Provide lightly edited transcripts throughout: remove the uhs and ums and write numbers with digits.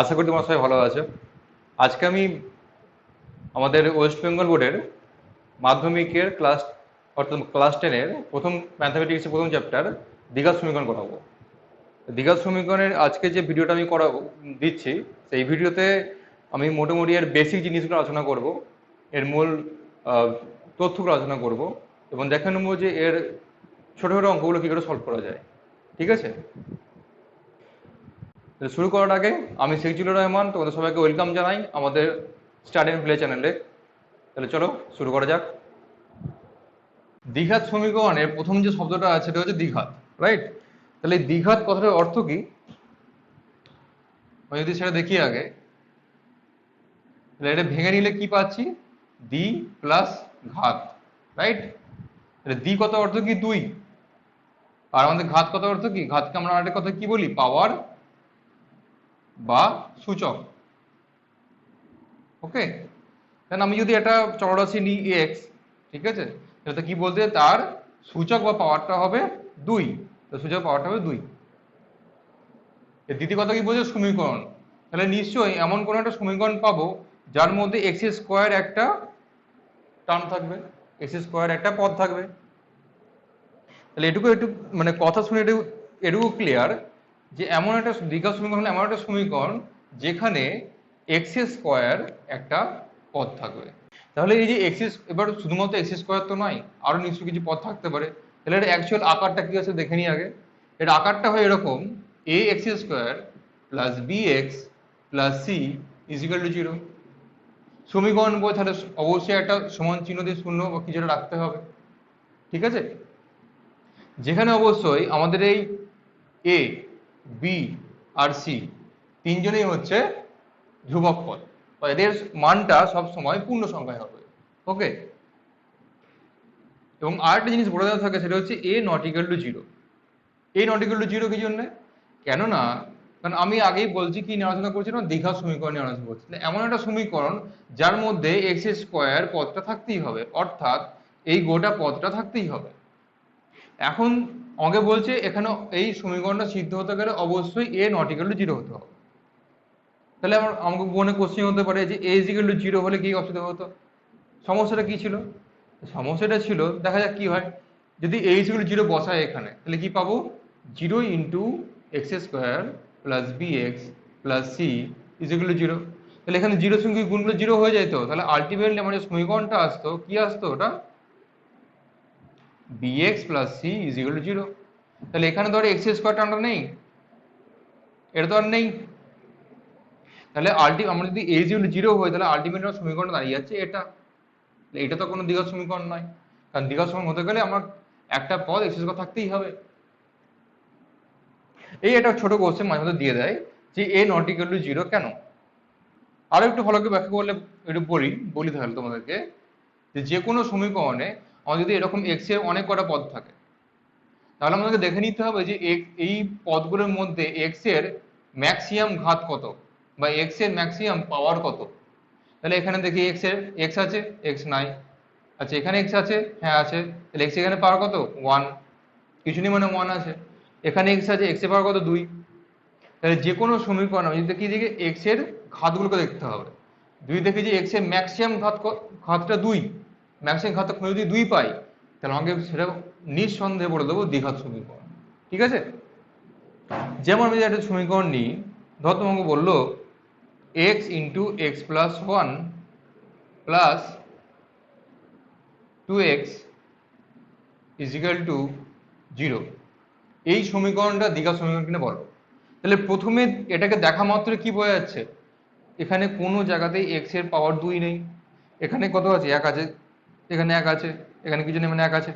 আশা করি তোমরা সবাই ভালো আছো। আজকে আমি আমাদের ওয়েস্ট বেঙ্গল বোর্ডের মাধ্যমিকের অর্থাৎ ক্লাস 10-এর প্রথম ম্যাথামেটিক্সের প্রথম চ্যাপ্টার দ্বিঘাত সমীকরণ করাবো। দ্বিঘাত সমীকরণের আজকে যে ভিডিওটা আমি দিচ্ছি, সেই ভিডিওতে আমি মোটামুটি এর বেসিক জিনিসগুলো আলোচনা করব, এর মূল তথ্যগুলো আলোচনা করব এবং দেখে নেবো যে এর ছোটো ছোটো অঙ্কগুলো কী করে সলভ করা যায়। ঠিক আছে, শুরু করার আগে আমি শেখজিলুর রহমান, তোমাদের সবাইকে ওয়েলকাম জানাই আমাদের স্টাডি এন্ড প্লে চ্যানেলে। তাহলে চলো শুরু করা যাক। দ্বিঘাত সমীকরণের প্রথম যে শব্দটা আছে সেটা হচ্ছে দ্বিঘাত, রাইট? তাহলে দ্বিঘাত কথাটার অর্থ কি আমি যদি সেটা দেখি আগে, তাহলে এটা ভেঙে নিলে কি পাচ্ছি? দ্বি প্লাস ঘাত, রাইট? তাহলে দ্বি কত অর্থ কি? দুই। আর আমাদের ঘাত কত অর্থ কি? ঘাতকে আমরা আরেকটা কথা কি বলি? পাওয়ার বা সূচক। ওকে, কারণ আমি যদি একটা চলরাশি নিই এক্স, ঠিক আছে, সেটা কি বলতে তার সূচক বা পাওয়ারটা হবে দুই। তো সূচক পাওয়ারটা হবে দুই। দ্বিতীয় কথা কি বলছে? সমীকরণ। তাহলে নিশ্চয়ই এমন কোনো একটা সমীকরণ পাবো যার মধ্যে এক্স স্কোয়ার একটা টার্ম থাকবে, এক্স স্কোয়ার একটা পদ থাকবে। তাহলে এটুকু একটু মানে কথা শুনে এটুকু ক্লিয়ার যে এমন একটা দ্বিঘাত সমীকরণ হলো এমন একটা সমীকরণ যেখানে এক্স স্কোয়ার একটা পদ থাকবে। তাহলে এই যে এক্স, এবার শুধুমাত্র এক্স স্কোয়ার তো নয়, আরো নিশ্চয়ই কিছু পদ থাকতে পারে। তাহলে এর অ্যাকচুয়াল আকারটা কি আছে দেখে নিই আগে। এর আকারটা হয় এরকম: A X square plus B x plus C is equal to zero. সমীকরণ বই তাহলে অবশ্যই একটা সমান চিহ্ন দিয়ে শূন্য বা কিছুটা রাখতে হবে, ঠিক আছে? যেখানে অবশ্যই আমাদের এই এ, বি আর সি তিনজনেই হচ্ছে ধ্রুবক পদ, বা এদের মানটা সব সময় পূর্ণ সংখ্যায় হবে। ওকে, এবং আরেকটা জিনিস বলে দেওয়া থাকে, সেটা হচ্ছে A not equal to zero. A not equal to zero কি জন্য? কেননা কারণ আমি আগেই বলছি কি নিয়ে আলোচনা করছিলাম, দ্বিঘাত সমীকরণ নিয়ে আলোচনা করছি। এমন একটা সমীকরণ যার মধ্যে এক্স স্কোয়ার পদটা থাকতেই হবে, অর্থাৎ এই গোটা পদটা থাকতেই হবে। এখন অঙ্কে বলছে এখানে এই সমীকরণটা সিদ্ধ হতে গেলে অবশ্যই এ নট ইকুয়াল টু জিরো হতে হবে। তাহলে আমাকে মনে কোশ্চেন হতে পারে যে এ ইজ ইকুয়াল টু জিরো হলে কি অসুবিধা হতো? সমস্যাটা কি ছিল? সমস্যাটা ছিল, দেখা যাক কি হয়। যদি a is equal to zero বসায় এখানে, তাহলে কি পাবো? Zero into x square plus B x plus C is equal to zero. তাহলে এখানে জিরোর সঙ্গে গুণ করলে জিরো হয়ে যেত। তাহলে আলটিমেটলি আমার যে সমীকরণটা আসতো কি আসতো? ওটা bx plus C is equal to zero. তাহলে এখানে ধরো এক্স স্কোয়ার টার্মটা নেই, এটা তো আর নেই। তাহলে আমরা যদি এ ইকুয়াল টু জিরো হয়, তাহলে আলটিমেট সমীকরণ দাঁড়িয়ে যাচ্ছে এটা। এটা তো কোনো দ্বিঘাত সমীকরণ নয়, কারণ দ্বিঘাত সমীকরণ হতে গেলে আমার একটা পদ এক্স স্কোয়ার থাকতেই হবে। এই একটা ছোট কোশ্চেন মাঝে মধ্যে দিয়ে দেয় যে এ নট ইকুয়াল টু জিরো কেন। আরো একটু ভালো করে ব্যাখ্যা করলে একটু বলি তাহলে তোমাদেরকে, যে কোনো সমীকরণে আমার যদি এরকম এক্স এর অনেক কটা পদ থাকে, তাহলে আমাদেরকে দেখে নিতে হবে যে এই পদগুলোর মধ্যে এক্স এর ম্যাক্সিমাম ঘাত কত বা এক্স এর ম্যাক্সিমাম পাওয়ার কত। তাহলে এখানে দেখি এক্স আছে, এক্স নাই। আচ্ছা, এখানে এক্স আছে, হ্যাঁ আছে। তাহলে এক্স এখানে পাওয়ার কত? 1। কিছু নেই মানে 1 আছে। এখানে এক্স আছে, এক্স এর পাওয়ার কত? 2। তাহলে যে কোনো সমীকরণ আমি যদি দেখি যে এক্স এর ঘাতগুলোকে দেখতে হবে। যদি দেখি যে এক্স এর ম্যাক্সিমাম ঘাতটা 2, ম্যাক্সিমাম ঘাতটা যদি 2 পাই, তাহলে আমাকে সেটা নিঃসন্দেহে বলে দেবো দ্বিঘাত সমীকরণ। ঠিক আছে? যেমন আমি একটা সমীকরণ নিই, ধর তোমাকে বললো x into x plus 1 plus 2x is equal to 0। এই সমীকরণটা দ্বিঘাত সমীকরণ কিনা বলো। তাহলে প্রথমে এটাকে দেখা মাত্র কি বোঝা যাচ্ছে? এখানে কোনো জায়গাতেই এক্স এর পাওয়ার 2 নেই। এখানে কত আছে? 1 আছে। এখানে 1 আছে। এখানে কিছু নেই মানে 1 আছে।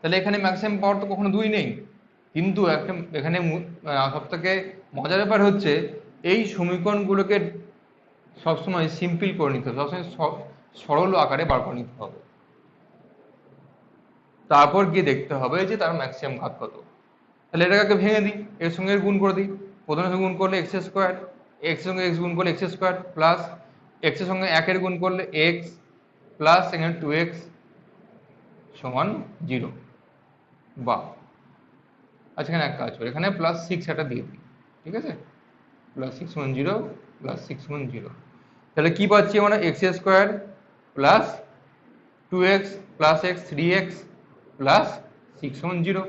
তাহলে এখানে ম্যাক্সিমাম পাওয়ার তো কখনো 2 নেই। কিন্তু এখানে সব থেকে মজার ব্যাপার হচ্ছে এই সমীকরণগুলোকে সবসময় সিম্পল করে নিতে হবে, সবসময় সরল আকারে বার করে নিতে হবে। তারপর গিয়ে দেখতে হবে যে তার ম্যাক্সিমাম ঘাত কত। তাহলে এটাকে ভেঙে দিই, এর সঙ্গে গুণ করে দিই। প্রথমের সঙ্গে গুণ করলে এক্স স্কোয়ার, এক্স সঙ্গে এক্স গুণ করলে এক্স স্কোয়ার প্লাস এক্স এর সঙ্গে 1 এর গুণ করলে এক্স প্লাস এখানে 2x সমান 0। বা আচ্ছা, এখানে এক কাজ করি, এখানে +6 একটা দিয়ে দিই। ঠিক আছে? Plus 610 plus 610। তাহলে কি পাচ্ছি আমরা? X square plus 2x plus x 3x plus 610।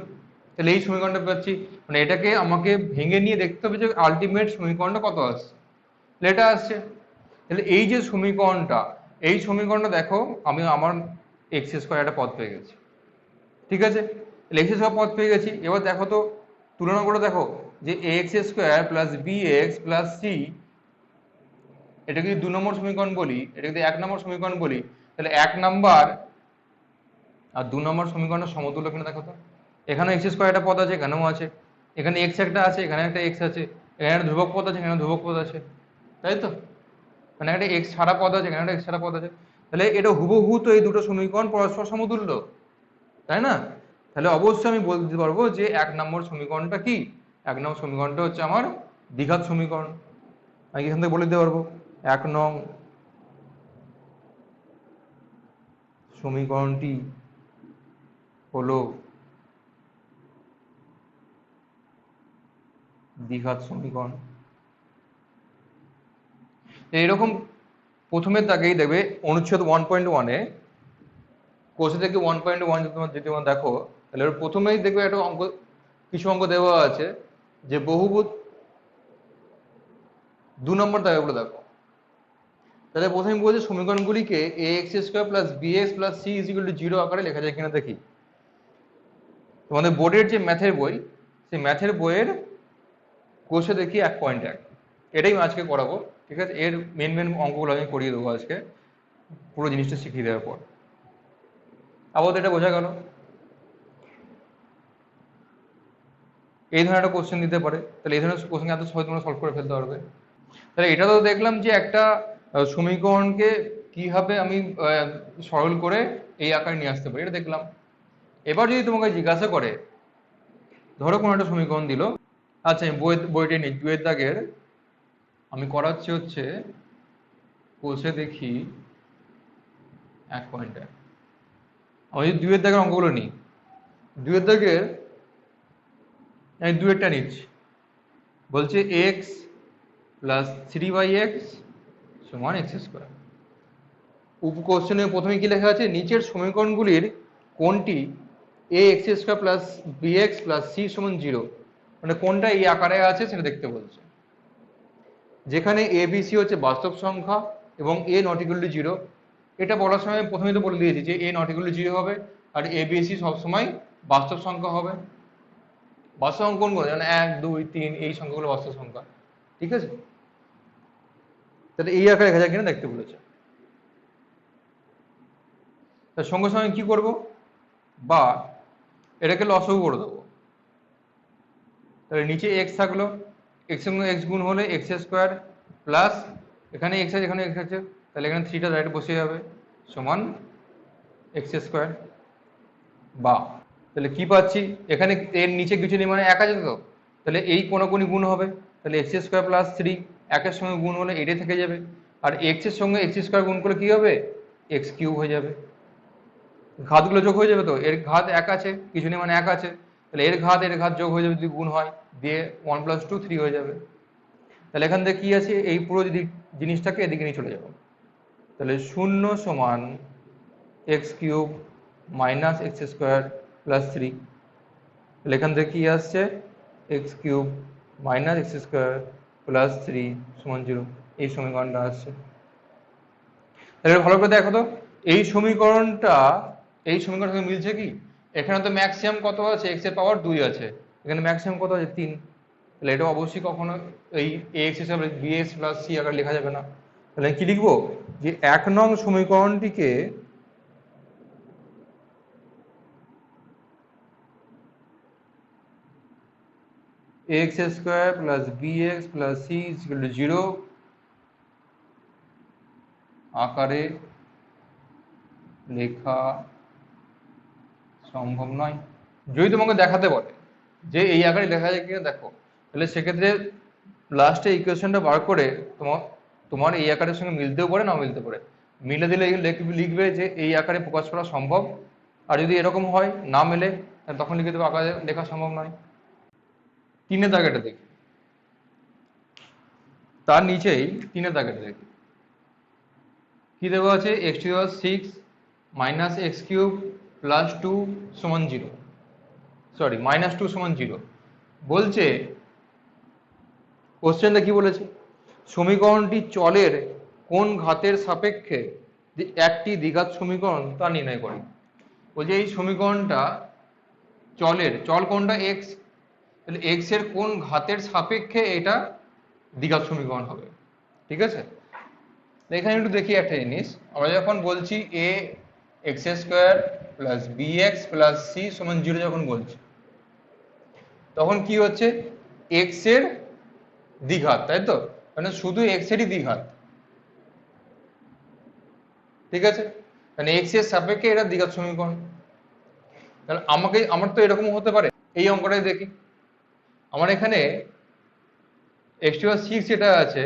তাহলে এই সমীকরণটা পাচ্ছি। মানে এটাকে আমাকে ভেঙে নিয়ে দেখতে হবে যে আলটিমেট সমীকরণটা কত আসছে। তাহলে এটা আসছে। তাহলে এই যে সমীকরণটা, এই সমীকরণটা দেখো, আমি আমার এক্স স্কোয়ার একটা পদ পেয়ে গেছি, ঠিক আছে? তাহলে এক্স স্কোয়ার পদ পেয়ে গেছি। এবার দেখো তো, তুলনা করে দেখো যে x square plus B x plus c, এটা যদি 2 নম্বর সমীকরণ বলি, এটা যদি 1 নম্বর সমীকরণ বলি, তাহলে 1 নাম্বার আর 2 নম্বর সমীকরণের সমতুল্য কিনা দেখো তো। এখানে এক্স স্কোয়ার একটা পদ আছে, এখানেও আছে, এখানে এক্স একটা আছে, এখানে একটা এক্স আছে, এখানে একটা ধ্রুবক পদ আছে, এখানে ধ্রুবক পদ আছে, তাই তো? মানে একটা এক্স ছাড়া পদ আছে, এখানে একটা এক্স ছাড়া পদ আছে। তাহলে এটা হুবহু তো এই দুটো সমীকরণ পরস্পর সমতুল্য, তাই না? তাহলে অবশ্যই আমি বলতে পারবো যে 1 নম্বর সমীকরণটা কি? 1 নম্বর সমীকরণটা হচ্ছে আমার দ্বিঘাত সমীকরণ। আমি এখান থেকে বলে দিতে পারবো 1 নং সমীকরণটি হলো দ্বিঘাত সমীকরণ। এইরকম প্রথমের দাগেই দেখবে অনুচ্ছেদ 1.1-এ, কোষে থেকে 1.1 যদি তোমরা দেখো, তাহলে ওর প্রথমেই দেখবে একটা অঙ্ক, কিছু অঙ্ক দেওয়া আছে যে বহুভুজ 2 নম্বর দাগে বলে দেখো। তাহলে প্রথমে বলছে সমীকরণগুলিকে A X square plus B x plus C is equal to 0 আকারে লেখা যায় কিনা দেখি। তোমাদের বোর্ডের যে ম্যাথের বই, সেই ম্যাথের বইয়ের কোষে দেখি 1.1, এটাই আমি আজকে করাবো, ঠিক আছে? এর মেন মেন অঙ্কগুলো আমি করিয়ে দেবো আজকে, পুরো জিনিসটা শিখিয়ে দেওয়ার পর। আপাতত এটা বোঝা গেল। এই ধরনের একটা কোশ্চেন দিতে পারে, তাহলে এই ধরনের কোশ্চেন এত সহজে তোমরা সলভ করে ফেলতে পারবে। তাহলে এটা তো দেখলাম যে একটা সমীকরণকে কিভাবে আমি সরল করে এই আকারে নিয়ে আসতে পারি, এটা দেখলাম। এবার যদি তোমাকে জিজ্ঞাসা করে, ধরো কোনো একটা সমীকরণ দিল, আচ্ছা আমি বইটা নিই, 2 দাগের আমি করাচ্ছি হচ্ছে কোষে দেখি 1.1। আমি যদি 2 দাগের অঙ্কগুলো নিই, 2 দাগের আমি 2টা নিচ্ছি, বলছে এক্স প্লাস 3/x সমান এক্স স্কোয়ার। কোশ্চেনে প্রথমে কি লেখা আছে? নিচের সমীকরণগুলির কোনটি A X square plus B x plus C সমান 0, মানে কোনটা এই আকারে আছে সেটা দেখতে বলছে। যেখানে এ বি সি হচ্ছে বাস্তব সংখ্যা এবং এ নট ইকুয়াল টু 0। এটা বলার সময় প্রথমেই তো বলে দিয়েছি যে এ নট ইকুয়াল টু 0 হবে আর এ বি সি সবসময় বাস্তব সংখ্যা হবে। বাস্তব সংখ্যা কোনগুলো? যেমন 1 2 3, এই সংখ্যাগুলো বাস্তব সংখ্যা, ঠিক আছে? তাহলে এই আকারে লেখা যায় কিনা দেখতে বলেছে। তার সঙ্গে সঙ্গে কি করব? বা এটাকে লসও করে দেবো। তাহলে নিচে এক্স থাকলো, এক্স এর সঙ্গে এক্স গুণ হলে এক্স স্কোয়ার প্লাস এখানে এক্স আছে, এখানে এক্স আছে, তাহলে এখানে 3টা ডাইরেক্ট বসে যাবে সমান এক্স স্কোয়ার। বা তাহলে কি পাচ্ছি? এখানে এর নিচে কিছু নেই, মানে 1 আছে তো, তাহলে এই কোনাকুনি গুণ হবে, তাহলে এক্স স্কোয়ার প্লাস 3 1-এর সঙ্গে গুণ হলে এটাই থেকে যাবে, আর এক্স এর সঙ্গে এক্স স্কোয়ার গুণ করলে কি হবে? এক্স কিউব হয়ে যাবে। ঘাতগুলো যোগ হয়ে যাবে, তো এর ঘাত 1 আছে, কিছু নেই মানে 1 আছে, তাহলে এর ঘাত যোগ হয়ে যাবে যদি গুণ হয়, দিয়ে 1 + 2 3 হয়ে যাবে। তাহলে এখান থেকে কি আছে? এই পুরো যদি জিনিসটাকে এদিকে নিয়ে চলে যাবো, তাহলে 0 সমান x cube minus x square plus 3। তাহলে এখান থেকে কি আসছে? X cube minus x square plus 3 সমান 0, এই সমীকরণটা আসছে। তাহলে ভালো করে দেখো তো, এই সমীকরণটা এই সমীকরণের সঙ্গে মিলছে কি? এখানে তো ম্যাক্সিমাম কত আছে? এক্স এর পাওয়ার 2 আছে, এখানে ম্যাক্সিমাম কত আছে? 3। তাহলে এটা অবশ্যই কখনো এই এক্স হিসাবে বি এক্স প্লাস সি আকারে লেখা যাবে না। তাহলে কি লিখবো? যে 1 নং সমীকরণটিকে x square plus B x plus C is equal to 0 আকারে লেখা সম্ভব নয়। যদি তোমাকে দেখাতে বলে যে এই আকারে লেখা যায় কিনা দেখো, তাহলে সেক্ষেত্রে লাস্টে ইকুয়েশনটা বার করে তোমার এই আকারের সঙ্গে মিলতেও পারে, না মিলতে পারে। মিলে দিলে লিখবে যে এই আকারে প্রকাশ করা সম্ভব, আর যদি এরকম হয় না মেলে, তখন লিখে দেবো আকারে লেখা সম্ভব নয়। 3 দাগেটা দেখি, তার নিচেই 3 দাগের দেখি কি দেওয়া আছে, x to the power 6 minus x cube plus 2 সমান 0, সরি মাইনাস 2 সমান 0 বলছে। কোশ্চেনটা কি বলেছে, সমীকরণটি চলের কোন ঘাতের সাপেক্ষে একটি দ্বিঘাত সমীকরণ তা নির্ণয় করে। বলছে এই সমীকরণটা চলের, চল কোনটা এক্স, তাহলে এক্স এর কোন ঘাতের সাপেক্ষে এটা দ্বিঘাত সমীকরণ হবে। ঠিক আছে, এখানে একটু দেখি একটা জিনিস, আমরা যখন বলছি A X square plus B x plus C সমান 0 যখন বলছি, তখন কি হচ্ছে, এক্স এর দ্বিঘাত, তাই তো, মানে শুধু এক্স এরই দ্বিঘাত। ঠিক আছে, মানে এক্স এর সাপেক্ষে এটা দ্বিঘাত সমীকরণ। তাহলে আমার তো এরকম হতে পারে, এই অঙ্কটাই দেখি, আমার এখানে এক্স টু দি পাওয়ার 6 যেটা আছে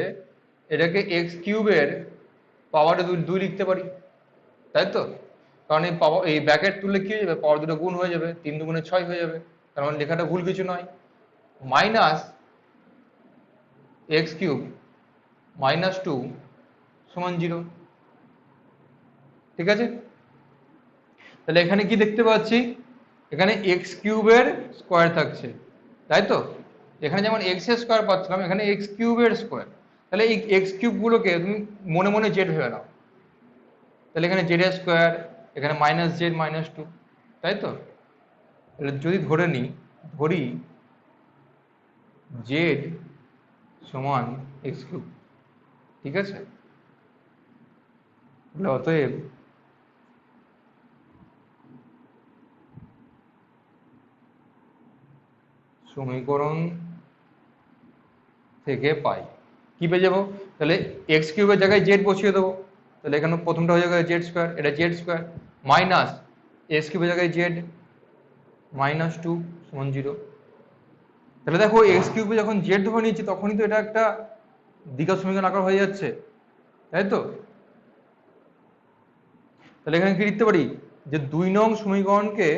এটাকে এক্স কিউবের পাওয়ারে 2 লিখতে পারি, তাই তো, কারণ এই পাওয়ার, এই ব্র্যাকেট তুললে কি হয়ে যাবে, পাওয়ার দুটো গুণ হয়ে যাবে, 3 দুগুণে 6 হয়ে যাবে, তার মানে লেখাটা ভুল কিছু নয়। মাইনাস এক্স কিউব মাইনাস 2 সমান 0। ঠিক আছে, তাহলে এখানে কি দেখতে পাচ্ছি, এখানে এক্স কিউবের স্কোয়ার থাকছে, তাই তো, এখানে যেমন এক্স এর স্কোয়ার পাচ্ছিলাম, এখানে এক্স কিউবের স্কোয়ার, তাহলে এই এক্স কিউব গুলোকে তুমি মনে মনে জেড ভেবে নাও, তাহলে এখানে জেড এর স্কোয়ার, এখানে মাইনাস জেড মাইনাস 2, তাই তো, তাহলে যদি ধরি জেড সমান এক্স কিউব, ঠিক আছে, অতএব সমীকরণ থেকে পাই কি পেয়ে যাবো, তাহলে এক্স কিউবের জায়গায় জেড বসিয়ে দেবো, তাহলে এখানে প্রথমটা হয়ে যাবে জেড স্কোয়ার, এটা জেড স্কোয়ার মাইনাস এক্স কিউবের জায়গায় জেড মাইনাস 2 সমান 0। তাহলে দেখো এক্স কিউবে যখন জেড ধরে নিচ্ছি তখনই তো এটা একটা দ্বিঘাত সমীকরণ আকার হয়ে যাচ্ছে, তাই তো। তাহলে এখানে কি লিখতে পারি, যে 2 নং সমীকরণকে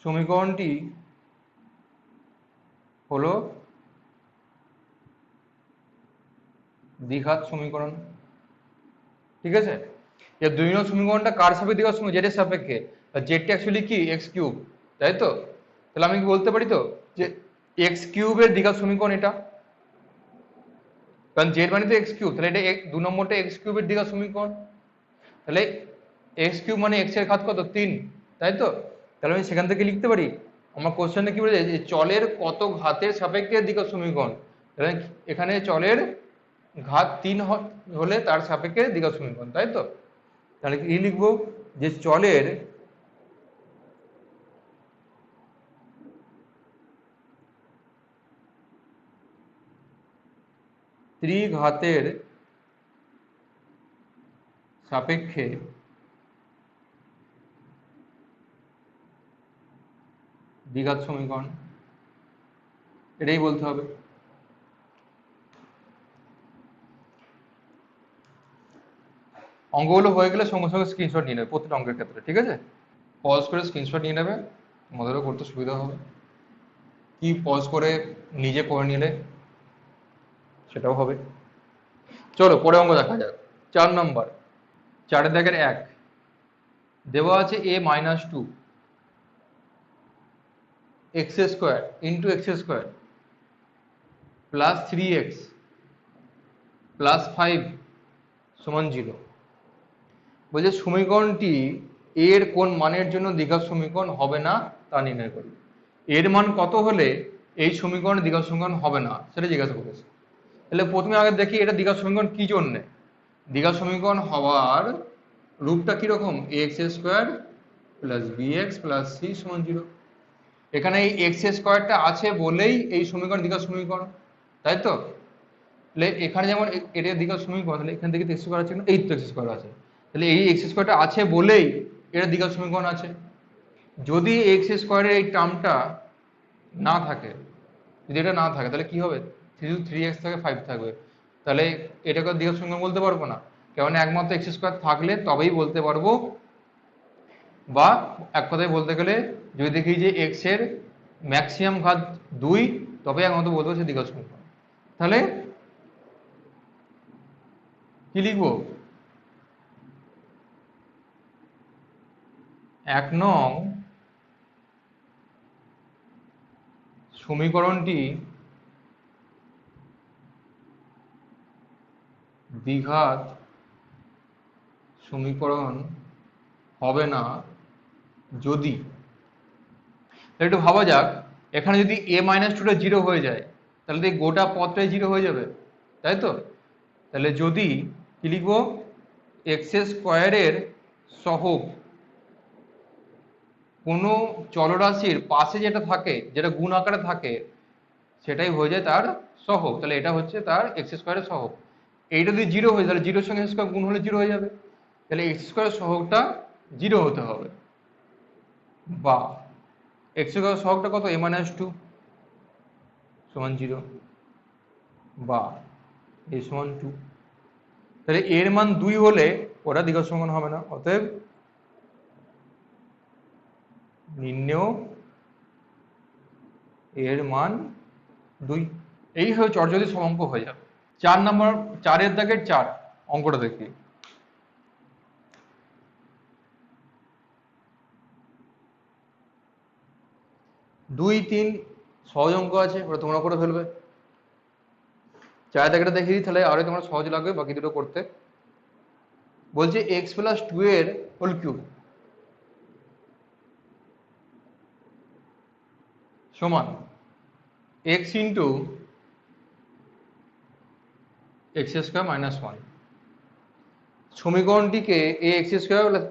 সমীকরণটি হলো দ্বিঘাত সমীকরণ। ঠিক আছে, এই 2 নং সমীকরণটা কার সাপেক্ষে দ্বিঘাত সমীকরণ, জেড এর সাপেক্ষে, আর জেডটা অ্যাকচুয়ালি কি এক্স কিউব, তাই তো, তাহলে আমি কি বলতে পারি তো যে এক্স কিউবের দ্বিঘাত সমীকরণ এটা, কারণ জেড মানে তো এক্স কিউব, তাহলে এটা 2 নম্বরটা এক্স কিউবের দ্বিঘাত সমীকরণ, তাহলে এক্স কিউব মানে এক্স এর ঘাত কত 3, তাই তো, তাহলে আমি সেখান থেকে লিখতে পারি, আমার কোশ্চেনে কি বলেছে যে চলের কত ঘাতের সাপেক্ষে দ্বিঘাত সমীকরণ, তাহলে এখানে চলের ঘাত 3 হলে তার সাপেক্ষে দ্বিঘাত সমীকরণ, তাই তো, তাহলে কি লিখবো, যে চলের ত্রিঘাতের সাপেক্ষে দ্বিঘাত সমীকরণ, এটাই বলতে হবে। অঙ্কগুলো হয়ে গেলে সঙ্গে সঙ্গে স্ক্রিনশট নিয়ে নেবে প্রত্যেকটা অঙ্কের ক্ষেত্রে, ঠিক আছে, পজ করে স্ক্রিনশট নিয়ে নেবে, তোমাদেরও করতে সুবিধা হবে, কি পজ করে নিজে করে নিলে সেটাও হবে। চলো পরে অঙ্ক দেখা যাক। 4 নম্বর, 4 দাগের 1 দেওয়া আছে a minus 2 x square into x square plus 3x plus 5 সমান 0। বলছে সমীকরণটি এর কোন মানের জন্য দ্বিঘাত সমীকরণ হবে না তা নির্ণয় করি। এর মান কত হলে এই সমীকরণ দ্বিঘাত সমীকরণ হবে না সেটা জিজ্ঞাসা করেছে। তাহলে প্রথমে আগে দেখি এটা দ্বিঘাত সমীকরণ কি জন্যে। দ্বিঘাত সমীকরণ হওয়ার রূপটা কিরকম, x square plus B x plus C সমান 0। এখানে এই এক্স স্কোয়ারটা আছে বলেই এই সমীকরণ দ্বিঘাত সমীকরণ, তাই তো। তাহলে এখানে যেমন এটা দ্বিঘাত সমীকরণ, তাহলে এখান থেকে এক্স স্কোয়ার আছে না, এই তো এক্স স্কোয়ার আছে, তাহলে এই এক্স স্কোয়ারটা আছে বলেই এটা দ্বিঘাত সমীকরণ আছে। যদি এক্স স্কোয়ারের এই টার্মটা না থাকে, যদি এটা না থাকে তাহলে কি হবে, 3x থাকে 5 থাকবে, তাহলে এটাকে দ্বিঘাত সমীকরণ বলতে পারবো না, কারণ একমাত্র এক্স স্কোয়ার থাকলে তবেই বলতে পারবো বা এক কথায় বলতে গেলে যদি দেখি যে এক্স এর ম্যাক্সিমাম ঘাত 2, তবে একমাত্র বলতে পারছি দ্বিঘাত সমীকরণ। তাহলে কি লিখবো? 1 নং সমীকরণটি দ্বিঘাত সমীকরণ হবে না যদি, একটু ভাবা যাক, এখানে যদি a-2টা 0 হয়ে যায় তাহলে এই গোটা পদটাই 0 হয়ে যাবে, তাই তো? তাহলে যদি কি লিখবো? এক্স স্কোয়ারের সহগ কোনো চলরাশির পাশে যেটা থাকে, যেটা গুণ আকারে থাকে, সেটাই হয়ে যায় তার সহগ। তাহলে এটা হচ্ছে তার এক্স স্কোয়ারের সহগ। এইটা যদি 0 হয়ে যায় তাহলে 0-এর সঙ্গে স্কোয়ার গুণ হলে 0 হয়ে যাবে। তাহলে এক্স স্কোয়ারের সহগটা 0 হতে হবে, বা এক্স স্কোয়ারের সহগটা কত? a-2 সমান 0, বা a সমান 2। তাহলে এর মান 2 হলে ওটা দ্বিঘাত সমীকরণ হবে না। অতএব নির্ণেয় এর মান 2। এইভাবে চটজলদি সব অঙ্ক হয়ে যাবে। 4 নম্বর, 4-এর দাগের 4 অঙ্কটা দেখি। দুই, 3 সহজ অঙ্ক আছে, ওটা তোমরা করে ফেলবে। 4 দাগেটা দেখিয়ে দিই, তাহলে আরো তোমরা সহজ লাগবে বাকি দুটো করতে। বলছে x+2 এর হোল কিউব সমান x ইন্টু x² - 1। সমীকরণটিকে ax²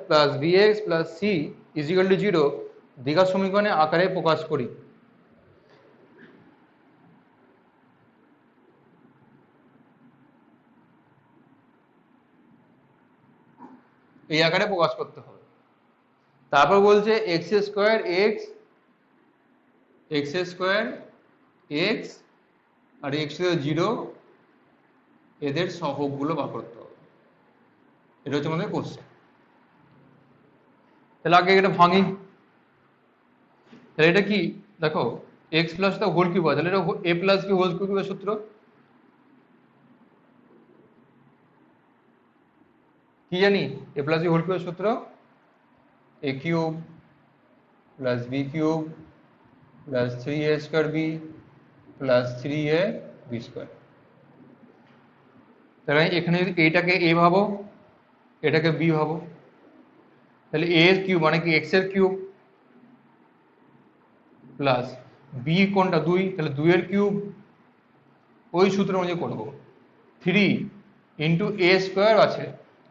plus bx plus c is equal to 0 দ্বিঘাত সমীকরণের আকারে প্রকাশ করি। এই আকারে প্রকাশ করতে হবে। তারপর বলছে x² x আর x0 এদের সহগগুলো বার করতে হবে। এটা হচ্ছে আমাদের কোশ্চেন। তাহলে আগে এটা ভাঙি। তাহলে এটা কি? দেখো x প্লাস তো হোল কিউব আছে, তাহলে এটা a প্লাস b হোল কিউবের সূত্র কি জানি? a প্লাস b হোল কিউবের সূত্র a cube plus b cube plus 3a² b plus 3ab²। তাহলে এখানে যদি এইটাকে a ভাবো, এটাকে b ভাবো, তাহলে a এর কিউব মানে কি x এর কিউব প্লাস b কোনটা 2, তাহলে 2 এর কিউব, ওই সূত্র অনুযায়ী করবো। 3 ইন্টু a² আছে,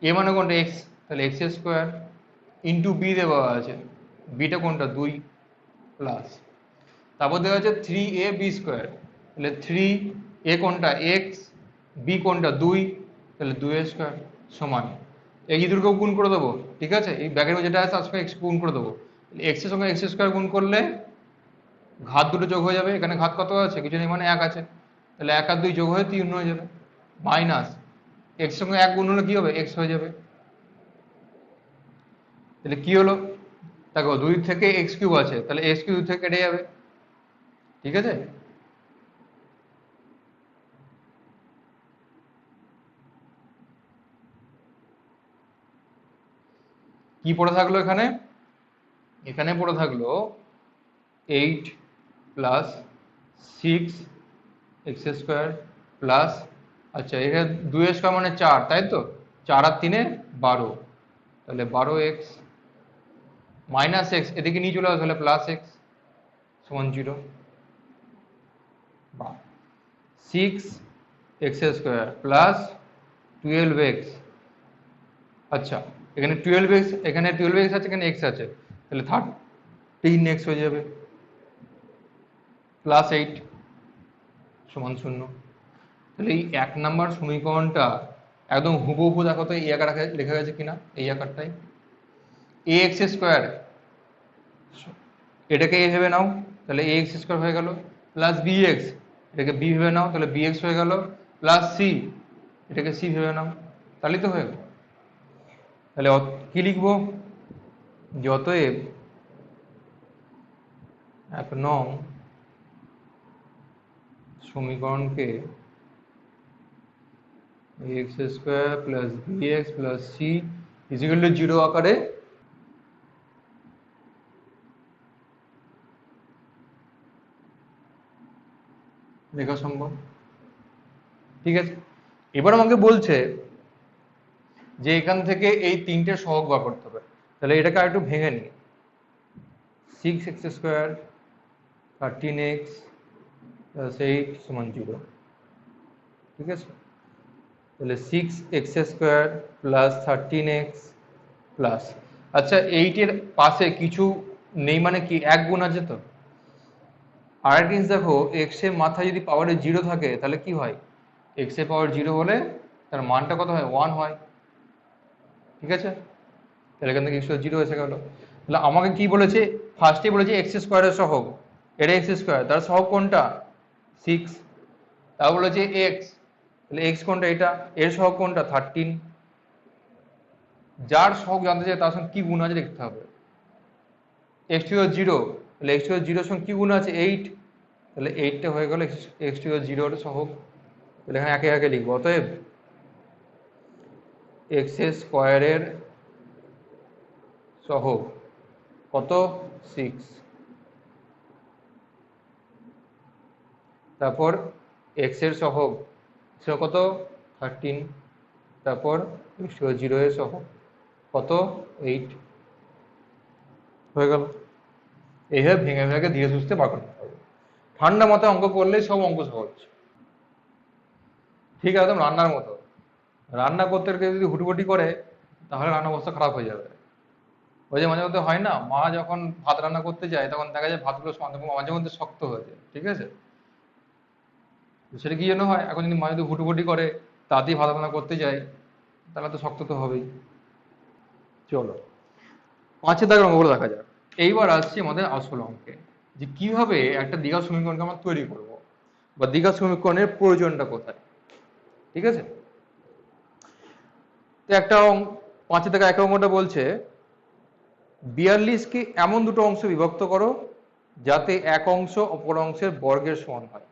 a মানে কোনটা x, তাহলে x² ইন্টু b দেওয়া আছে, bটা কোনটা 2 প্লাস, তারপর দেওয়া আছে 3ab², তাহলে 3a কোনটা x, b কোনটা 2, তাহলে 2a² সমান এই দুটোকে গুণ করে দেবো। ঠিক আছে, এই ব্যাগের মধ্যে যেটা আছে তার সঙ্গে x গুণ করে দেবো। x এর সঙ্গে x² গুণ করলে ঘাত দুটো যোগ হয়ে যাবে। এখানে ঘাত কত আছে? কিছু নেই, মানে 1 আছে। তাহলে 1 আর 2 যোগ হয়ে 3 হয়ে যাবে, মাইনাস x এর সঙ্গে 1 গুণ হলে কি হবে? x হয়ে যাবে। তাহলে কি হলো? দেখো 2 থেকে x³ আছে, তাহলে x³ থেকে কেটে যাবে। ঠিক আছে, কি পড়ে থাকলো এখানে? এখানে পড়ে থাকলো 8 প্লাস 6x² প্লাস, আচ্ছা এখানে 2 মানে 4, তাই তো? 4 আর 3 12, তাহলে 12x মাইনাস x এদিকে নিয়ে চলে আসবে, তাহলে প্লাস x সমান 0, বা 6x² প্লাস 12x। আচ্ছা এখানে 12x, এখানে 12x আছে, এখানে x আছে, তাহলে 13x হয়ে যাবে, প্লাস 8 সমান 0। তাহলে এই 1 নম্বর সমীকরণটা একদম হুবহু দেখো তো এই আকারে লেখা গেছে কিনা, এই আকারটাই ax², এটাকে a ভেবে নাও, তাহলে ax² হয়ে গেল, প্লাস bx, এটাকে b ভেবে নাও, তাহলে bx হয়ে গেল, প্লাস c, এটাকে c ভেবে নাও, তাহলেই তো হয়ে গেল। তাহলে কি লিখবো? যে অতএব 1 নং সমীকরণকে ax² + bx + c = 0 আকারে লেখা সম্ভব। ঠিক আছে, এবার আমাকে বলছে যে এখান থেকে এই তিনটে সহগ বার করতে হবে। তাহলে এটাকে আরেকটু ভেঙে নিই। 6x² 13x + 8 = 0। ঠিক আছে, তাহলে 6x² + 13x প্লাস, আচ্ছা 8 এর পাশে কিছু নেই মানে কি 1 গুণ আছে তো। আরেকটা জিনিস দেখো, x এর মাথায় যদি পাওয়ারে 0 থাকে তাহলে কি হয়, x এর পাওয়ার 0 হলে তার মানটা কত হয়, 1 হয়। ঠিক আছে, তাহলে এখান থেকে x² 0 এসে গেল। তাহলে আমাকে কি বলেছে, ফার্স্টে বলেছে x² এর সহগ, এটা x², তার সহগ কোনটা 6, তারপর বলেছে x, তাহলে x কোনটা, এটা, এর সহগ কোনটা 13। যার সহগ জানতে চাই তার সঙ্গে কি গুণ আছে দেখতে হবে। x² 0, তাহলে x² 0 এর সঙ্গে কি গুণ আছে 8, তাহলে 8টা হয়ে গেল x² 0 এর সহগ। তাহলে এখানে একে একে লিখবো। অতএব x² এর সহগ কত 6, তারপর x এর সহগ কত 13, তারপর x² 0 এর সহগ কত 8 হয়ে গেল। এইভাবে ভেঙে ভেঙে ধীরে সুস্থে বার করতে হবে। ঠান্ডা মাথায় অঙ্ক করলে সব অঙ্ক সহজ। ঠিক আছে, একদম রান্নার মতো। রান্না করতে গিয়ে যদি হুটুপুটি করে তাহলে রান্নার অবস্থা খারাপ হয়ে যাবে। ওই যে মাঝে মধ্যে হয় না, মা যখন ভাত রান্না করতে যায় তখন দেখা যায় ভাতগুলো মাঝে মধ্যে শক্ত হয়ে যায়। ঠিক আছে, সেটা কি জন্য হয়, এখন যদি মা যদি হুটুপুটি করে তাড়াতাড়ি ভাত রান্না করতে যায় তাহলে তো শক্ত তো হবেই। চলো 5 দাগের অঙ্কগুলো দেখা যাক। এইবার আসছি আমাদের আসল অঙ্কে, যে কিভাবে একটা দ্বিঘাত সমীকরণকে আমরা তৈরি করব বা দ্বিঘাত সমীকরণের প্রয়োজনটা কোথায়। ঠিক আছে, তো একটা 5 দাগের 1 অঙ্কটা বলছে 42কে এমন দুটো অংশ বিভক্ত করো যাতে এক অংশ অপর অংশের বর্গের সমান হয়।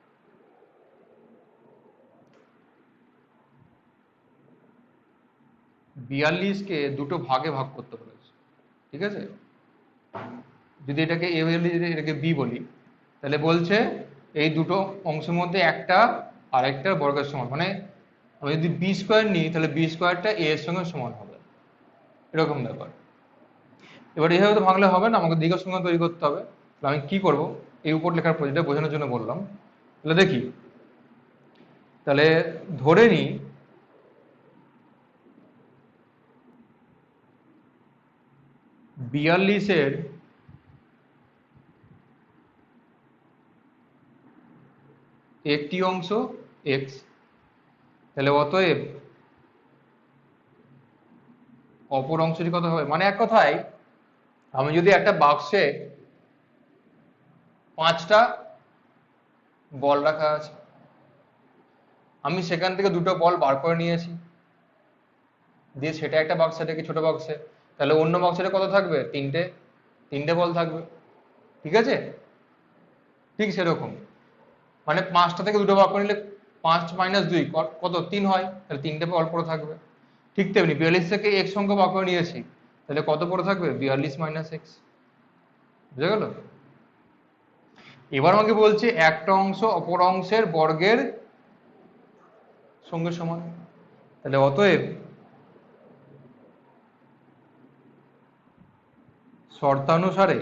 বিয়াল্লিশকে দুটো ভাগে ভাগ করতে বলেছে। ঠিক আছে, যদি এটাকে এ বলি, এটাকে বি বলি, তাহলে বলছে এই দুটো অংশের মধ্যে একটা আরেকটা বর্গের সমান, মানে আমি যদি b² নিই তাহলে b²টা a এর সঙ্গে সমান হবে, এরকম ব্যাপার। এবার এইভাবে তো ভাঙলে হবে না, আমাকে দ্বিঘাত সমীকরণ তৈরি করতে হবে। তাহলে আমি কি করব, এই উপর লেখার প্রয়োজনটা বোঝানোর জন্য বললাম। তাহলে দেখি, তাহলে ধরে নিই বিয়াল্লিশের একটি অংশ x, তাহলে অতএব অপর অংশটি কত হবে, মানে এক কথায় আমি যদি একটা বাক্সে 5টা বল রাখা আছে, আমি সেখান থেকে দুটো বল বার করে নিয়েছি, দিয়ে সেটা একটা বাক্সে রেখে ছোট বাক্সে, তাহলে অন্য বাক্সে কত থাকবে, তিনটে বল থাকবে। ঠিক আছে, ঠিক সেরকম, মানে 5টা থেকে দুটো বার করে নিলে 5 - 2 কত 3 হয়, তাহলে তিনটে বল পড়ে থাকবে। ঠিক তেমনি 42 থেকে x সংখ্যা বার করে নিয়েছি, তাহলে কত পড়ে থাকবে 42 - x। বুঝে গেল? এবার আমাকে বলছে একটা অংশ অপর অংশের বর্গের সঙ্গে সমান, তাহলে অতএব শর্তানুসারে,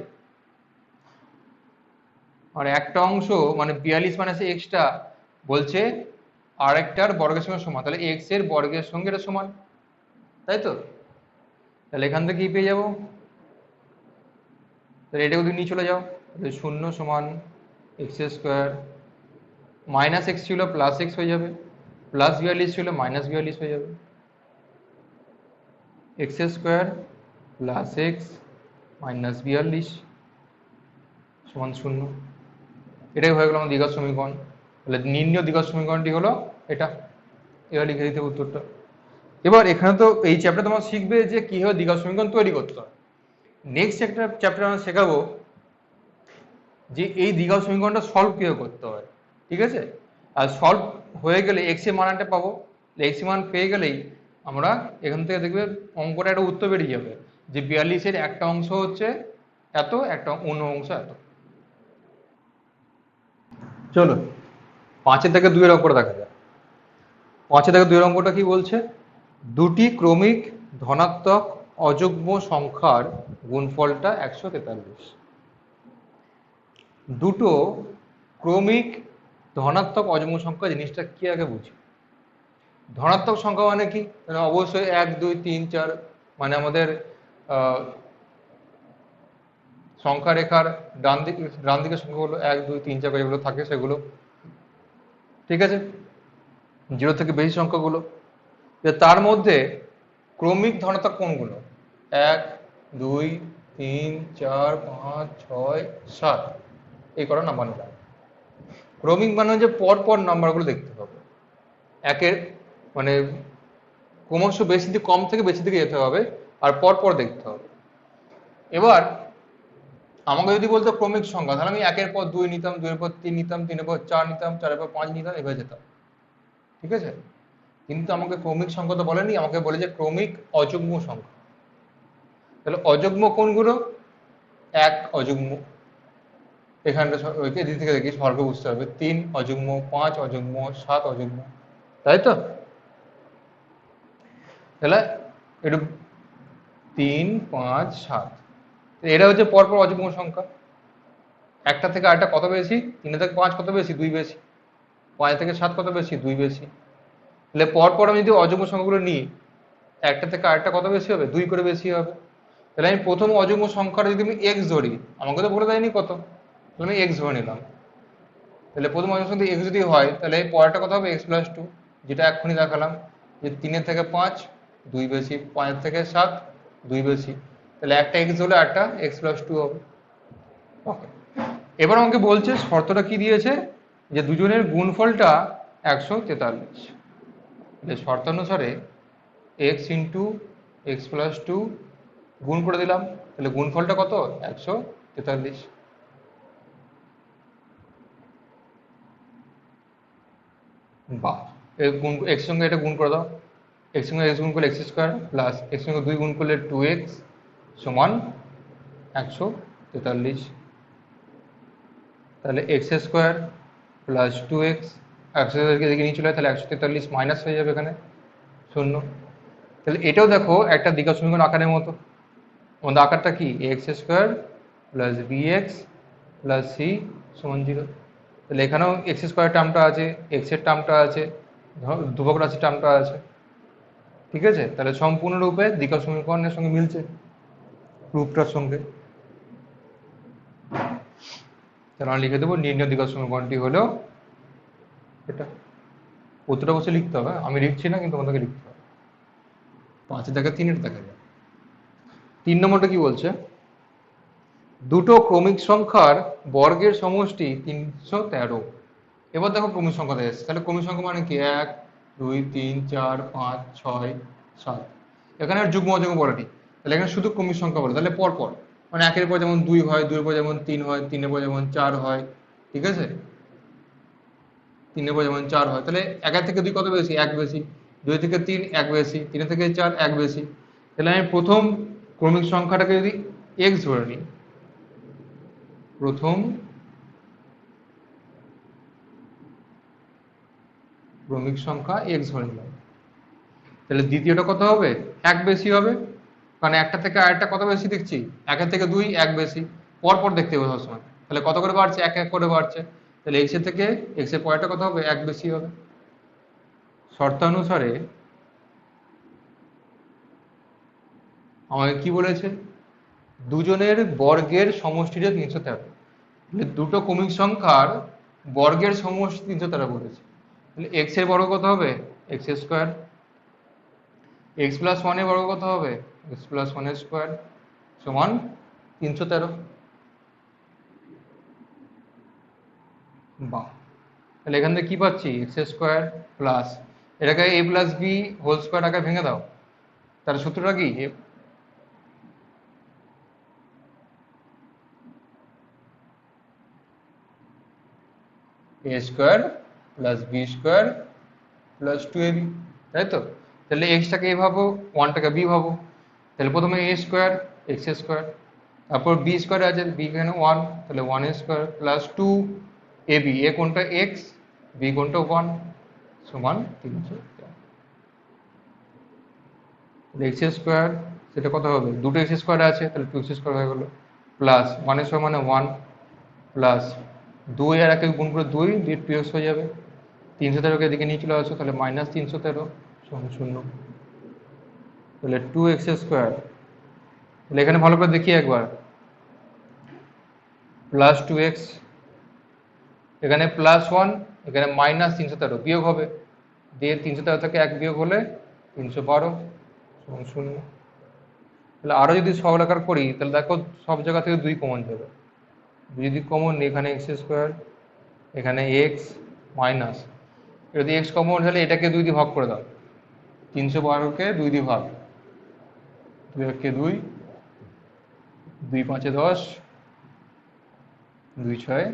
আর একটা অংশ মানে 42 - x-টা বলছে আরেকটার বর্গের সঙ্গে সমান, তাহলে x এর বর্গের সঙ্গে এটা সমান, তাই তো? তাহলে এখান থেকে কি পেয়ে যাবো, তাহলে এটা যদি নিয়ে চলে যাও, তাহলে 0 সমান x² মাইনাস x ছিল প্লাস x হয়ে যাবে, প্লাস 42 ছিল মাইনাস 42 হয়ে যাবে, x² প্লাস x মাইনাস 42 সমান 0। এটাই হয়ে গেল আমার দ্বিঘাত সমীকরণ। তাহলে নির্ণয় দ্বিঘাত সমীকরণটি হলো এটা। এবার লিখে দিতে উত্তরটা। এবার এখানে তো এই চ্যাপ্টার তোমরা শিখবে যে কিভাবে দ্বিঘাত সমীকরণ তৈরি করতে হয়। নেক্সট চ্যাপ্টার আমরা শেখাবো যে এই দ্বিঘাত সমীকরণটা সলভ কিভাবে করতে হয়, ঠিক আছে। আর সলভ হয়ে গেলে এক্স এর মানটা পাবো, এক্স এর মান পেয়ে গেলেই আমরা এখান থেকে দেখবে অঙ্কটা একটা উত্তর বেরিয়ে যাবে যে 42-এর একটা অংশ হচ্ছে এত, একটা অন্য অংশ এত। চলো 5-এর থেকে 2-এর অঙ্কটা দেখা যায়। 5-এর থেকে 2-এর অঙ্কটা কি বলছে, দুটি ক্রমিক ধনাত্মক অযুগ্ম সংখ্যার গুণফলটা 143। দুটো ক্রমিক ধনাত্মক অযুগ্ম সংখ্যা জিনিসটা কি আগে বুঝি। ধনাত্মক সংখ্যা মানে কি, মানে অবশ্যই 1 2 3 4, মানে আমাদের সংখ্যা রেখার ডান দিকের সংখ্যাগুলো 1 2 3 4 যেগুলো থাকে সেগুলো, ঠিক আছে, 0 থেকে বেশি সংখ্যাগুলো। তার মধ্যে ক্রমিক ধনাত্মক কোনগুলো, 1 2 3 4 5 6 7, এই কটা নাম্বার নিলাম। ক্রমিক মানে হচ্ছে পরপর নাম্বারগুলো দেখতে হবে, একের মানে ক্রমশ বেশি দিকে, কম থেকে বেশি দিকে যেতে হবে আর পরপর দেখতে হবে। এবার আমাকে যদি বলতো ক্রমিক সংখ্যা, তাহলে আমি 1-এর পর 2 নিতাম, 2-এর পর 3 নিতাম, 3-এর পর 4 নিতাম, 4-এর পর 5 নিতাম, এভাবে যেতাম, ঠিক আছে। কিন্তু আমাকে ক্রমিক সংখ্যা তো বলেনি, আমাকে বলে যে ক্রমিক অযুগ্ম সংখ্যা। তাহলে অযুগ্ম কোনগুলো, 1 অযুগ্ম, এখানটা এদিক থেকে দেখি স্বর্গ বুঝতে হবে, 3 অযুগ্ম, 5 অযুগ্ম, 7 অযুগ্ম, তাই তো। তাহলে একটু 3 5 7, এটা হচ্ছে পরপর অযুগ্ম সংখ্যা। একটা থেকে আরেকটা কত বেশি, 3 থেকে 5 কত বেশি, 2 বেশি, 5 থেকে 7 কত বেশি, 2 বেশি। তাহলে পরপর আমি যদি অযুগ্ম সংখ্যাগুলো নিই, একটা থেকে আরেকটা কত বেশি হবে, 2 করে বেশি হবে। তাহলে আমি প্রথম অযুগ্ম সংখ্যাটা যদি আমি এক্স ধরি, আমাকে তো বলে দেয়নি কত, তাহলে আমি এক্স ধরে নিলাম। তাহলে প্রথম অযুগ্ম সংখ্যা এক্স যদি হয়, তাহলে পরেরটা কত হবে, এক্স প্লাস 2, যেটা এক্ষুনি দেখালাম যে 3 থেকে 5 2 বেশি, 5 থেকে 7 2 বেশি, তাহলে একটা এক্স হলে একটা এক্স প্লাস 2 হবে। ওকে, এবার আমাকে বলছে শর্তটা কি দিয়েছে, যে দুজনের গুণফলটা 143। শর্তানুসারে এক্স ইন্টু এক্স প্লাস 2 গুণ করে দিলাম, তাহলে গুণফলটা কত, 143। বাহ, গুণ এক্স সঙ্গে এটা গুণ করে দাও, এক্স সঙ্গে এক্স গুণ করলে এক্স স্কোয়ার, প্লাস এক্স সঙ্গে 2 গুণ করলে 2x সমান 143। তাহলে এক্স স্কোয়ার প্লাস 2x, 143 দিকে নিয়ে চলে যায়, তাহলে 143 মাইনাস হয়ে যাবে এখানে 0। তাহলে এটাও দেখো একটা দ্বিঘাত সমীকরণ আকারের মতো, আমাদের আকারটা কি, x square plus b x plus C সমান 0। তাহলে এখানেও এক্স স্কোয়ার টার্মটা আছে, এক্সের টার্মটা আছে, ধ্রুবক রাশির টার্মটা আছে, ঠিক আছে। তাহলে সম্পূর্ণরূপে দ্বিঘাত সমীকরণের সঙ্গে মিলছে রূপটার সঙ্গে। তাহলে আমরা লিখে দেবো নির্ণয় দ্বিঘাত সমীকরণটি হলো এটা। উত্তরটা বসে লিখতে হবে, আমি লিখছি না, কিন্তু আমাদেরকে লিখতে হবে। 5 দেখা 3 দেখা যায়। 3 নম্বরটা কি বলছে, দুটো ক্রমিক সংখ্যার বর্গের সমষ্টি 313। এবার দেখো ক্রমিক সংখ্যাতে এসেছে, তাহলে ক্রমিক সংখ্যা মানে কি, 1 2 3 4 5 6 7, এখানে আর যুগ্ম অযুগ্ম বলেনি, তাহলে এখানে শুধু ক্রমিক সংখ্যা বলে, তাহলে পরপর, মানে 1-এর পর যেমন 2 হয়, 2-এর পর যেমন 3 হয়, 3-এর পর যেমন 4 হয়, ঠিক আছে, 3-এর পর যেমন 4 হয়, তাহলে 1-এর থেকে 2 কত বেশি, 1 বেশি, 2 থেকে 3 1 বেশি, 3 থেকে 4 1 বেশি। তাহলে আমি প্রথম ক্রমিক সংখ্যাটাকে যদি x ধরে নিই, প্রথম ক্রমিক সংখ্যা x ধরে নিলাম, তাহলে দ্বিতীয়টা কত হবে, 1 বেশি হবে, কারণ একটা থেকে আরেকটা কত বেশি দেখছি, 1-এর থেকে 2 1 বেশি, পরপর দেখতে হবে সবসময়, তাহলে কত করে বাড়ছে, 1 1 করে বাড়ছে, তাহলে x এর থেকে x এর পরেরটা কত হবে, 1 বেশি হবে। শর্তানুসারে আমাকে কি বলেছে, দুজনের বর্গের সমষ্টিটা 313, তাহলে দুটো ক্রমিক সংখ্যার বর্গের সমষ্টি 313 বলেছে, তাহলে এক্স এর বর্গ কত হবে, এক্স স্কোয়ার, এক্স প্লাস 1 এর বর্গ কত হবে, এক্স প্লাস 1 এর স্কোয়ার সমান 313। বাহ, তাহলে এখান থেকে কি পাচ্ছি, এক্স স্কোয়ার প্লাস, এটাকে A plus B whole square আকারে ভেঙে দাও, তার সূত্রটা কি, A square plus B square plus 2ab, তাই তো? তাহলে এক্সটাকে এ ভাবো, ওয়ানটাকে বি ভাবো। তাহলে প্রথমে এ স্কোয়ার এক্স স্কোয়ার, তারপর বি স্কোয়ার আছে, বি এখানে ওয়ান, তাহলে ওয়ান স্কোয়ার প্লাস 2ab, এ কোনটা এক্স, বি কোনটা ওয়ান, সমান 300। এক্স স্কোয়ার সেটা কত হবে, দুটো এক্স স্কোয়ার আছে, তাহলে 2x স্কোয়ার হয়ে গেলো, প্লাস ওয়ানের সময় মানে ওয়ান, প্লাস 2 আর 1 গুণ করে 2, 2x হয়ে যাবে, 313কে এদিকে নিয়ে চলে আসো, তাহলে মাইনাস 313 সমান 0। তাহলে 2x স্কোয়ার, তাহলে এখানে ভালো করে দেখি একবার, প্লাস 2x, এখানে প্লাস 1, এখানে মাইনাস 313, বিয়োগ হবে, দিয়ে 313 থেকে 1 বিয়োগ হলে 312 সমান 0। তাহলে আরও যদি সরলাকার করি, তাহলে দেখো সব জায়গা থেকে 2 কমন যাবে, যদি কমন এখানে এক্স স্কোয়ার, এখানে এক্স মাইনাস, যদি এক্স কমন হলে এটাকে 2 দিয়ে ভাগ করে দাও, 312কে 2 দিয়ে ভাগ, 2 1 2, 2 5 10, 2 6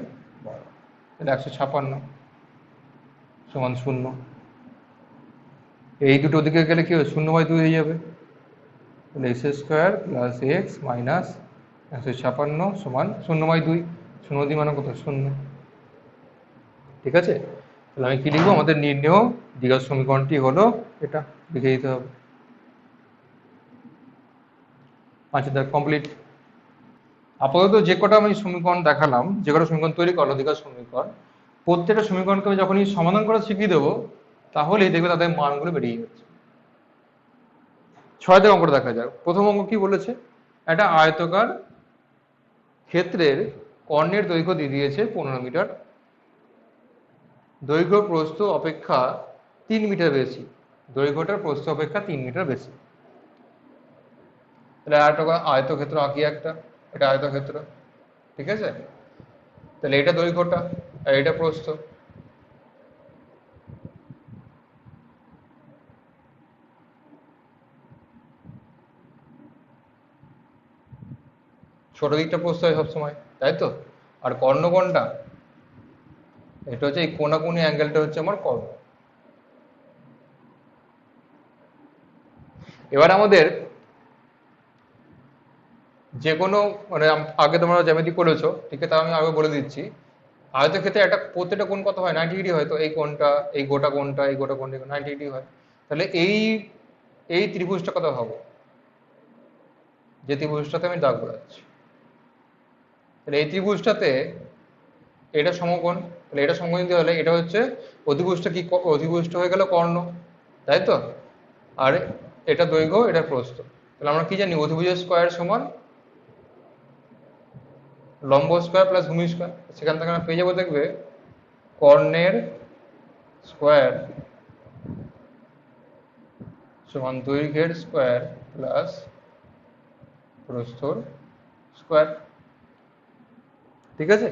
12, তাহলে 156 সমান 0। এই দুটো দিকে গেলে কি হবে, 0/2 হয়ে যাবে, তাহলে x square plus x minus 156 সমান 0/2, 0 দিয়ে মানে কত, 0। ঠিক আছে, তাহলে আমি কি লিখবো, আমাদের নির্ণেয় দ্বিঘাত সমীকরণটি হলো এটা, লিখে দিতে হবে। 5 দাগ কমপ্লিট। আপাতত যে কটা আমি সমীকরণ দেখালাম, যে কটা সমীকরণ তৈরি করলো দ্বিঘাত সমীকরণ, প্রত্যেকটা সমীকরণকে আমি যখনই সমাধান করা শিখিয়ে দেবো, তাহলেই দেখবে তাদের মানগুলো বেরিয়ে যাচ্ছে। 6 দাগ অঙ্কটা দেখা যাক। প্রথম অঙ্ক কি বলেছে, একটা আয়তকার ক্ষেত্রের কর্ণের দৈর্ঘ্য দিয়ে দিয়েছে 15 মিটার, দৈর্ঘ্য প্রস্থ অপেক্ষা 3 মিটার বেশি, দৈর্ঘ্যটার প্রস্থ অপেক্ষা 3 মিটার বেশি। তাহলে আয়তক্ষেত্র আঁকি একটা, এটা আয়তক্ষেত্র, ঠিক আছে? তাহলে এটা দৈর্ঘ্যটা আর এটা প্রস্থ। ছোট দিকটা প্রস্থ হয় সবসময়, তাই তো? আর কর্ণ কোনটা, এটা হচ্ছে এই কোনাকুনি অ্যাঙ্গেলটা হচ্ছে আমার কর্ণ। এবার আমাদের যে কোনো মানে আগে তোমরা জ্যামিতি করেছো, ঠিক আছে, তা আমি আগে বলে দিচ্ছি। আয়তক্ষেত্রে একটা প্রত্যেকটা কোণ কত হয়, 90 ডিগ্রি হয়, তো এই কোণটা, এই গোটা কোণটা, এই গোটা কোণটা 90 ডিগ্রি হয়। তাহলে এই ত্রিভুজটা কত হবে, যে ত্রিভুজটাতে আমি দাগ বোঝাচ্ছি, তাহলে এই ত্রিভুজটাতে এটা সমকোণ, তাহলে এটা সমকোণ দিতে হলে এটা হচ্ছে অধিভুজটা, কি অধিভুজটা হয়ে গেল কর্ণ, তাই তো? আর এটা দৈর্ঘ্য, এটা প্রস্থ। তাহলে আমরা কি জানি, অধিভুজের স্কয়ার সমান লম্ব স্কয়ার প্লাস ভূমি স্কয়ার। সেখান থেকে আমরা পেয়ে যাবো, দেখবে কর্ণের স্কয়ার সমান দৈর্ঘ্যের স্কয়ার প্লাস প্রস্থর স্কয়ার। ঠিক আছে,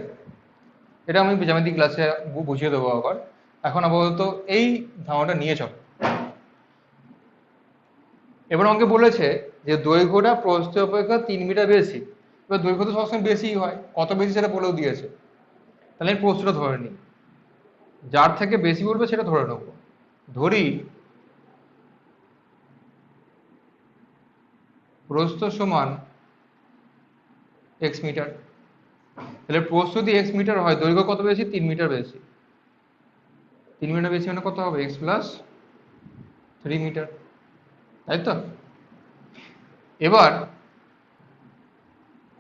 এটা আমি জ্যামিতি ক্লাসে বুঝিয়ে দেবো আবার। এখন আপাতত এই ধারণাটা নিয়ে চল। এবার আমাকে বলেছে যে দৈর্ঘ্যটা প্রস্থ অপেক্ষা 3 মিটার বেশি। এবার দৈর্ঘ্য তো সবসময় বেশিই হয়, কত বেশি সেটা বলেও দিয়েছে। তাহলে আমি প্রস্থটা ধরে নিই, যার থেকে বেশি বলবে সেটা ধরে নেব। ধরি প্রস্থ সমান এক্স মিটার, তাহলে প্রস্থ যদি এক্স মিটার হয়, দৈর্ঘ্য কত বেশি, 3 মিটার বেশি। 3 মিটার বেশি মানে কত হবে, এক্স প্লাস 3 মিটার, তাই তো? এবার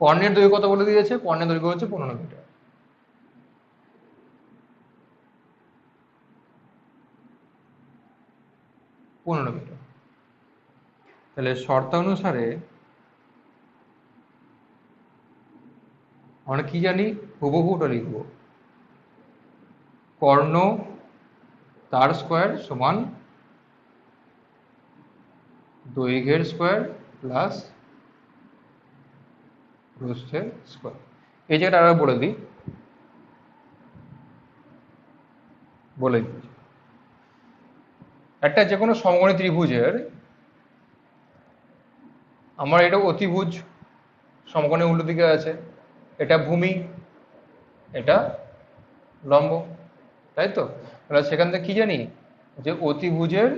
কর্ণের দৈর্ঘ্য কত বলে দিয়েছে, কর্ণের দৈর্ঘ্য হচ্ছে 15 মিটার। তাহলে শর্তানুসারে আমরা কি জানি, হুবহু ওটা লিখবো, কর্ণ তার স্কয়ার সমান দৈর্ঘ্যের স্কয়ার প্লাস প্রস্থের স্কয়ার। এই জায়গাটা আরো বলে দিই, একটা যে কোনো সমকোণী ত্রিভুজের, আমার এটা অতিভুজ, সমকোণের উল্টো দিকে আছে, এটা ভূমি, এটা লম্ব। তাই তো? তাহলে সেখান থেকে কি জানি যে অতিভুজের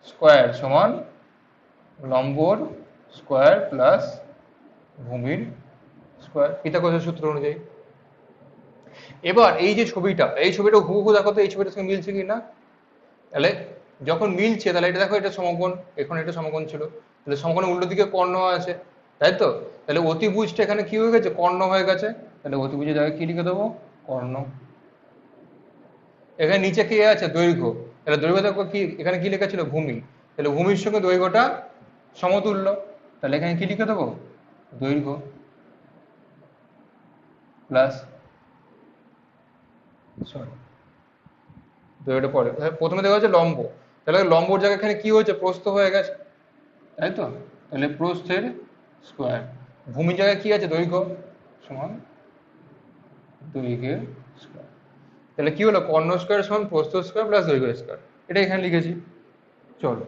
স্কোয়ার সমান লম্বর স্কোয়ার প্লাস ভূমির স্কোয়ার, পিথাগোরাসের সূত্র অনুযায়ী। এবার এই যে ছবিটা, এই ছবিটা হুবহু দেখো তো এই ছবিটার সঙ্গে মিলছে কি না। তাহলে যখন মিলছে তাহলে এটা দেখো, এটা সমকোণ, এখন এটা সমকোণ ছিল, তাহলে সমকোণের উল্টো দিকে কর্ণ আছে, তাই তো? তাহলে অতিভুজটা এখানে কি হয়ে গেছে, কর্ণ হয়ে গেছে। তাহলে অতিভুজের জায়গায় কি লিখে দেবো, কর্ণ। এখানে নিচে কি আছে, দৈর্ঘ্য। তাহলে দৈর্ঘ্য দেখো কি, এখানে কি লেখা ছিল, ভূমি। তাহলে ভূমির সঙ্গে দৈর্ঘ্যটা সমতুল্য, তাহলে এখানে কি লিখে দেবো, দৈর্ঘ্য প্লাস, সরি দৈর্ঘ্যটা পরে, প্রথমে দেখা যাচ্ছে লম্ব, তাহলে লম্বর জায়গায় এখানে কি হয়েছে, প্রস্থ হয়ে গেছে, তাই তো? তাহলে প্রস্থের স্কোয়ার, ভূমির জায়গায় কি আছে, দৈর্ঘ্য সমান দৈর্ঘ্যের স্কোয়ার। তাহলে কি হলো, কর্ণ স্কোয়ার সমান প্রস্থ স্কোয়ার প্লাস দৈর্ঘ্য স্কোয়ার, এটা এখানে লিখেছি। চলো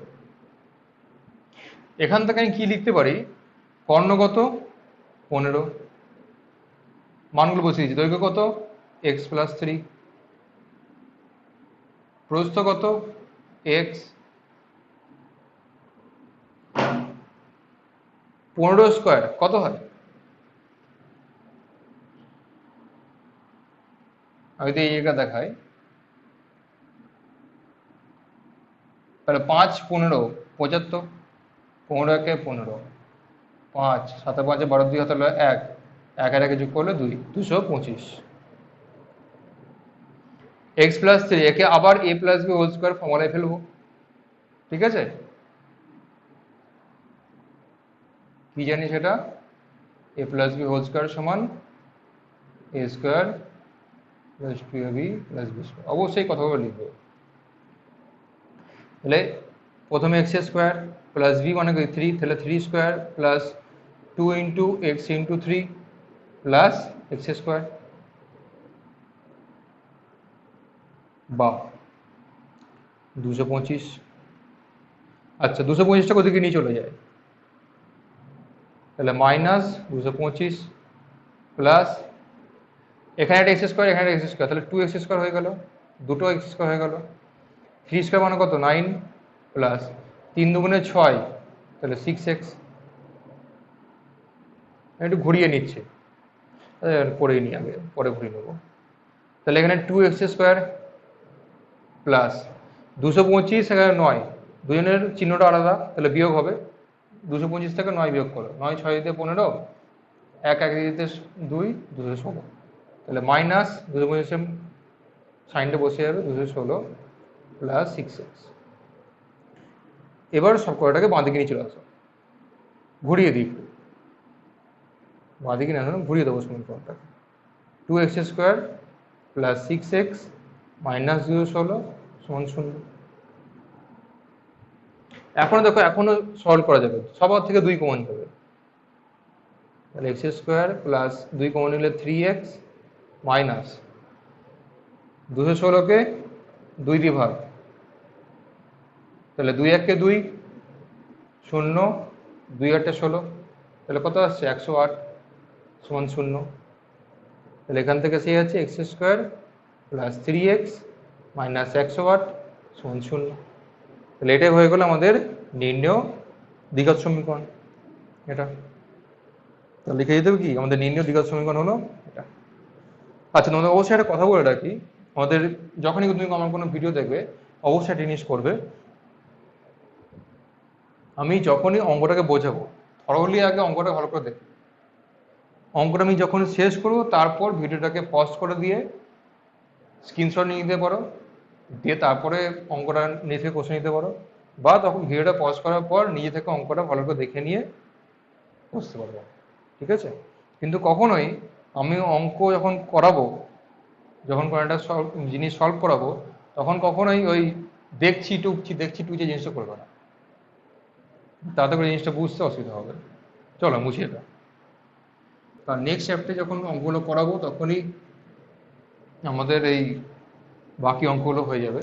এখান থেকে আমি কি লিখতে পারি, কর্ণ কত 15, মানগুলো বসিয়ে দিচ্ছি, দৈর্ঘ্য কত এক্স প্লাস 3, প্রস্থ কত এক্স, 15 স্কোয়ার কত হয়, আমি তো এই জায়গা দেখাই, তাহলে 5 15 75, 15 একে 15, 5 7 5 12 2 হাতে 1, 1 আর 1 যোগ করলে 2, 225। এক্স প্লাস 3 একে আবার A plus B whole square ফর্মুলায় ফেলবো, ঠিক আছে? কি জানি সেটা, A plus B whole square সমান A square plus 2ab plus B square, অবশ্যই কথাগুলো লিখবো। তাহলে প্রথমে এক্স স্কোয়ার প্লাস বি মানে 3, তাহলে 3 square plus 2 into x into 3 plus x square, বা 225। আচ্ছা 225টাকে ওদিকে নিয়ে চলে যায়, তাহলে মাইনাস 225 প্লাস এখানে একটা এক্স স্কোয়ার, এখানে একটা এক্স স্কোয়ার, তাহলে 2x স্কোয়ার হয়ে গেল, দুটো এক্স স্কোয়ার হয়ে গেল। 3 স্কোয়ার মানে কত 9 প্লাস 3 দুগুণে 6, তাহলে 6x, একটু ঘুরিয়ে নিচ্ছে, পরেই নিই, আগে পরে ঘুরিয়ে নেবো। তাহলে এখানে 2x স্কোয়ার প্লাস 225, এখানে 9, দুজনের চিহ্নটা আলাদা, তাহলে বিয়োগ হবে, 225 থেকে 9 বিয়োগ করো, 9 6 দিতে 15, 1 1 দিতে 2, 216, তাহলে মাইনাস 225 সাইনটা বসে যাবে, 216 প্লাস 6x। এবার সব কটাকে বাঁদিকে নিয়ে চলে আসো, ঘুরিয়ে দিই, বাঁদিকে নিয়ে আসো, ঘুরিয়ে দেবো সমীকরণটাকে, 2x square plus 6x minus 216 সমান 0। এখনো দেখো, এখনো সলভ করা যাবে, সবার থেকে 2 কমন যাবে, তাহলে এক্স স্কোয়ার প্লাস 2 কমন নিলে 3x মাইনাস 216কে 2 দিয়ে ভাগ, তাহলে 2 1 কে 2, 0, 2 8 16, তাহলে কত আসছে 108 সমান 0। তাহলে এখান থেকে সেই আছে x square plus 3x minus 108 সমান 0। তাহলে এটাই হয়ে গেল আমাদের নির্ণেয় দ্বিঘাত সমীকরণ, এটা তাহলে লিখে দিতে হবে কি, আমাদের নির্ণেয় দ্বিঘাত সমীকরণ হলো এটা। আচ্ছা তোমাদের অবশ্যই একটা কথা বলে রাখি, আমাদের যখনই তুমি আমার কোনো ভিডিও দেখবে অবশ্যই একটা জিনিস করবে, আমি যখনই অঙ্কটাকে বোঝাবো থরলি আগে অঙ্কটা ভালো করে দেখো, অঙ্কটা আমি যখন শেষ করবো তারপর ভিডিওটাকে পজ করে দিয়ে স্ক্রিনশট নিয়ে নিতে পারো, দিয়ে তারপরে অঙ্কটা নিজে থেকে কষে নিতে পারো, বা তখন ভিডিওটা পজ করার পর নিজে থেকে অঙ্কটা ভালো করে দেখে নিয়ে বুঝতে পারবো, ঠিক আছে? কিন্তু কখনোই আমি অঙ্ক যখন করাবো, যখন কোনো একটা জিনিস সলভ করাবো, তখন কখনোই ওই দেখছি টুকছি জিনিসটা করবে না, তাতে করে জিনিসটা বুঝতে অসুবিধা হবে। চলো মুছি এটা, আর নেক্সট চ্যাপ্টারে যখন অঙ্কগুলো করাবো তখনই আমাদের এই বাকি অঙ্কগুলো হয়ে যাবে।